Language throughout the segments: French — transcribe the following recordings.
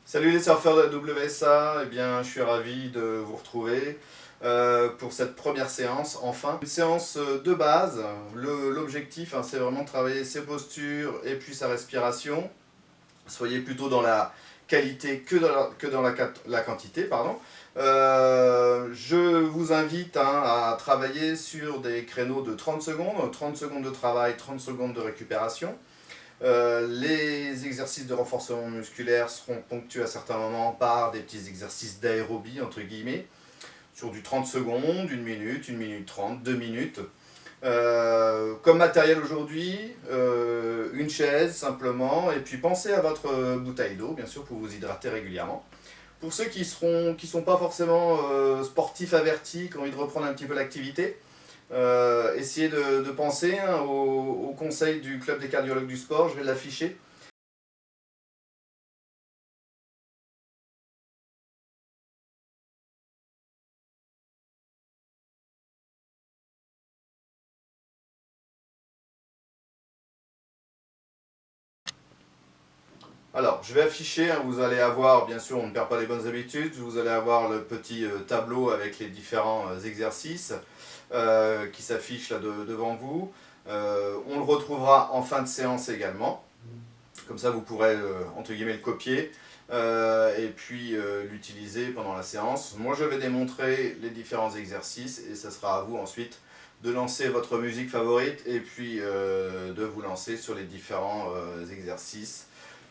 Salut les surfeurs de la WSA, eh bien, je suis ravi de vous retrouver pour cette première séance, enfin. Une séance de base, l'objectif c'est vraiment de travailler ses postures et puis sa respiration. Soyez plutôt dans la qualité que dans la quantité, pardon. Je vous invite à travailler sur des créneaux de 30 secondes de travail, 30 secondes de récupération. Les exercices de renforcement musculaire seront ponctués à certains moments par des petits exercices d'aérobie, entre guillemets, sur du 30 secondes, 1 minute 30, 2 minutes. Comme matériel aujourd'hui, une chaise simplement, et puis pensez à votre bouteille d'eau, bien sûr, pour vous hydrater régulièrement. Pour ceux qui sont pas forcément sportifs avertis, qui ont envie de reprendre un petit peu l'activité, essayez de penser au conseil du club des cardiologues du sport, je vais l'afficher. Alors, je vais afficher, vous allez avoir, bien sûr, on ne perd pas les bonnes habitudes, vous allez avoir le petit tableau avec les différents exercices qui s'affichent là devant vous. On le retrouvera en fin de séance également. Comme ça, vous pourrez, entre guillemets, le copier et puis l'utiliser pendant la séance. Moi, je vais démontrer les différents exercices et ce sera à vous ensuite de lancer votre musique favorite et puis de vous lancer sur les différents exercices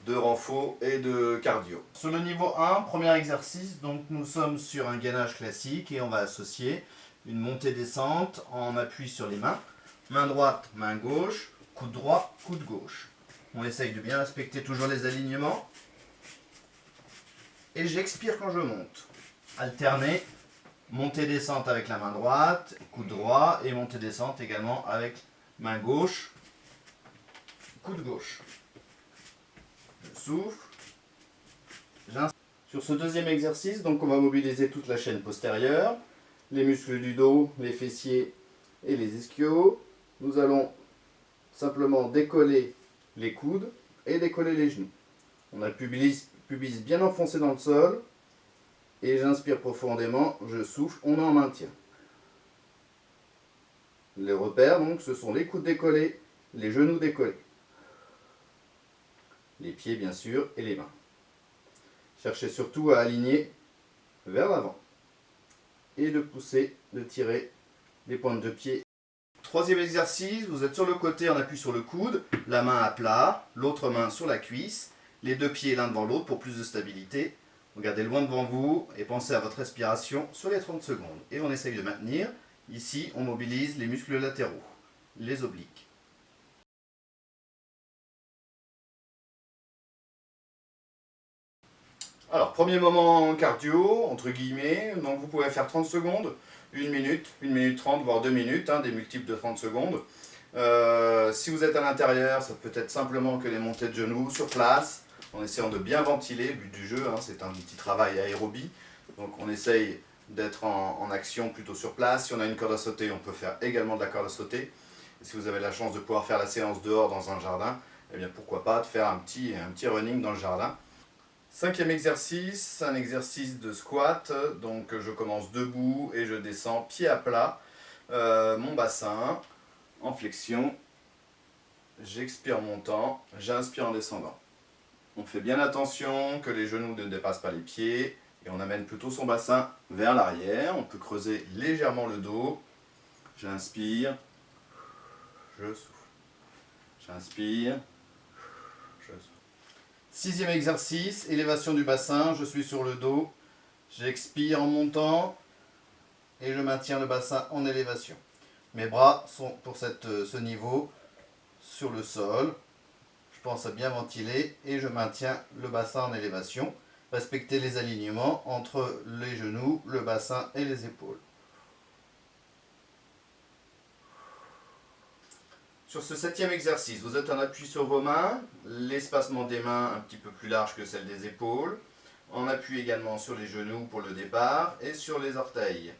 de renfo et de cardio. Sur le niveau 1, premier exercice, donc nous sommes sur un gainage classique et on va associer une montée-descente en appui sur les mains. Main droite, main gauche, coude droit, coude gauche. On essaye de bien respecter toujours les alignements. Et j'expire quand je monte. Alterner, montée-descente avec la main droite, coude droit, et montée-descente également avec main gauche, coude gauche. Je souffle. Sur ce deuxième exercice, donc on va mobiliser toute la chaîne postérieure, les muscles du dos, les fessiers et les ischios. Nous allons simplement décoller les coudes et décoller les genoux. On a le pubis bien enfoncé dans le sol. Et j'inspire profondément, je souffle, on est en maintien. Les repères, donc, ce sont les coudes décollés, les genoux décollés. Les pieds, bien sûr, et les mains. Cherchez surtout à aligner vers l'avant. Et de pousser, de tirer les pointes de pied. Troisième exercice, vous êtes sur le côté, on appuie sur le coude, la main à plat, l'autre main sur la cuisse, les deux pieds l'un devant l'autre pour plus de stabilité. Regardez loin devant vous et pensez à votre respiration sur les 30 secondes. Et on essaye de maintenir. Ici, on mobilise les muscles latéraux, les obliques. Alors, premier moment cardio, entre guillemets. Donc, vous pouvez faire 30 secondes, 1 minute 30, voire 2 minutes, des multiples de 30 secondes. Si vous êtes à l'intérieur, ça peut être simplement que les montées de genoux sur place, en essayant de bien ventiler. Le but du jeu, c'est un petit travail aérobie. Donc on essaye d'être en action plutôt sur place. Si on a une corde à sauter, on peut faire également de la corde à sauter. Et si vous avez la chance de pouvoir faire la séance dehors dans un jardin, eh bien pourquoi pas de faire un petit running dans le jardin. Cinquième exercice, un exercice de squat. Donc je commence debout et je descends pied à plat mon bassin en flexion. J'expire en montant, j'inspire en descendant. On fait bien attention que les genoux ne dépassent pas les pieds et on amène plutôt son bassin vers l'arrière. On peut creuser légèrement le dos. J'inspire, je souffle. J'inspire, je souffle. Sixième exercice, élévation du bassin. Je suis sur le dos. J'expire en montant et je maintiens le bassin en élévation. Mes bras sont pour ce niveau sur le sol. Je pense à bien ventiler et je maintiens le bassin en élévation. Respectez les alignements entre les genoux, le bassin et les épaules. Sur ce septième exercice, vous êtes en appui sur vos mains, l'espacement des mains un petit peu plus large que celle des épaules. En appui également sur les genoux pour le départ et sur les orteils.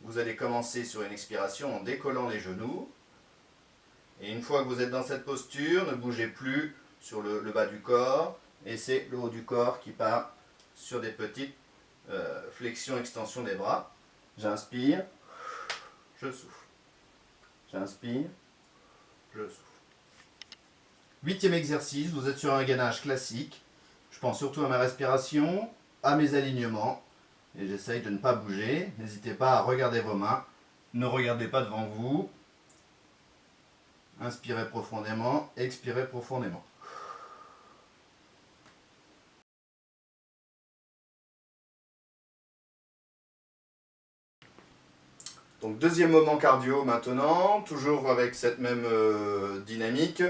Vous allez commencer sur une expiration en décollant les genoux. Et une fois que vous êtes dans cette posture, ne bougez plus sur le bas du corps. Et c'est le haut du corps qui part sur des petites flexions, extensions des bras. J'inspire, je souffle. J'inspire, je souffle. 8e exercice, vous êtes sur un gainage classique. Je pense surtout à ma respiration, à mes alignements. Et j'essaye de ne pas bouger. N'hésitez pas à regarder vos mains. Ne regardez pas devant vous. Inspirez profondément, expirez profondément. Donc deuxième moment cardio maintenant, toujours avec cette même dynamique,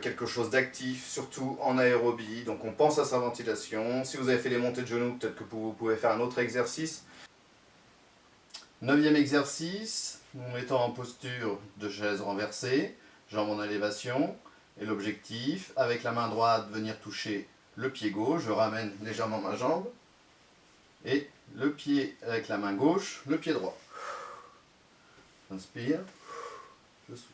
quelque chose d'actif, surtout en aérobie, donc on pense à sa ventilation. Si vous avez fait les montées de genoux, peut-être que vous pouvez faire un autre exercice. 9e exercice, nous mettons en posture de chaise renversée, jambes en élévation, et l'objectif, avec la main droite, venir toucher le pied gauche, je ramène légèrement ma jambe, et le pied avec la main gauche, le pied droit. Inspire, je souffle.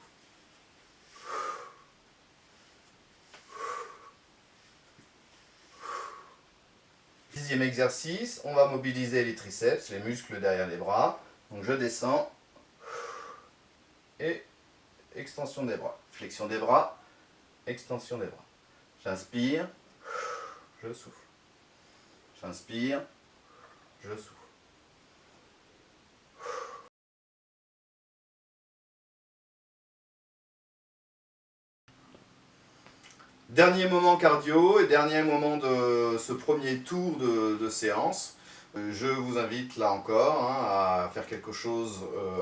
Dixième exercice, on va mobiliser les triceps, les muscles derrière les bras. Donc je descends et extension des bras. Flexion des bras, extension des bras. J'inspire, je souffle. J'inspire, je souffle. Dernier moment cardio et dernier moment de ce premier tour de séance. Je vous invite là encore à faire quelque chose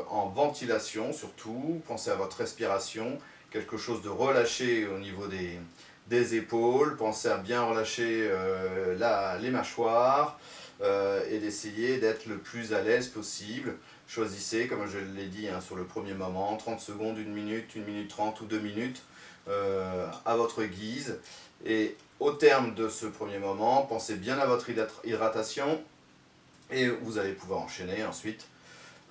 en ventilation surtout. Pensez à votre respiration, quelque chose de relâché au niveau des épaules. Pensez à bien relâcher les mâchoires et d'essayer d'être le plus à l'aise possible. Choisissez, comme je l'ai dit sur le premier moment, 30 secondes, 1 minute 30 ou 2 minutes. À votre guise, et au terme de ce premier moment, pensez bien à votre hydratation et vous allez pouvoir enchaîner ensuite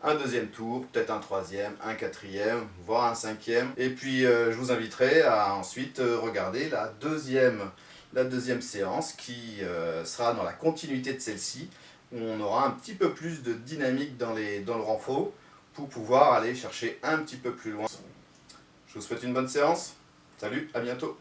un deuxième tour, peut-être un troisième, un quatrième, voire un cinquième, et puis je vous inviterai à ensuite regarder la deuxième séance qui sera dans la continuité de celle-ci, où on aura un petit peu plus de dynamique dans le renfort pour pouvoir aller chercher un petit peu plus loin. Je vous souhaite une bonne séance. Salut, à bientôt.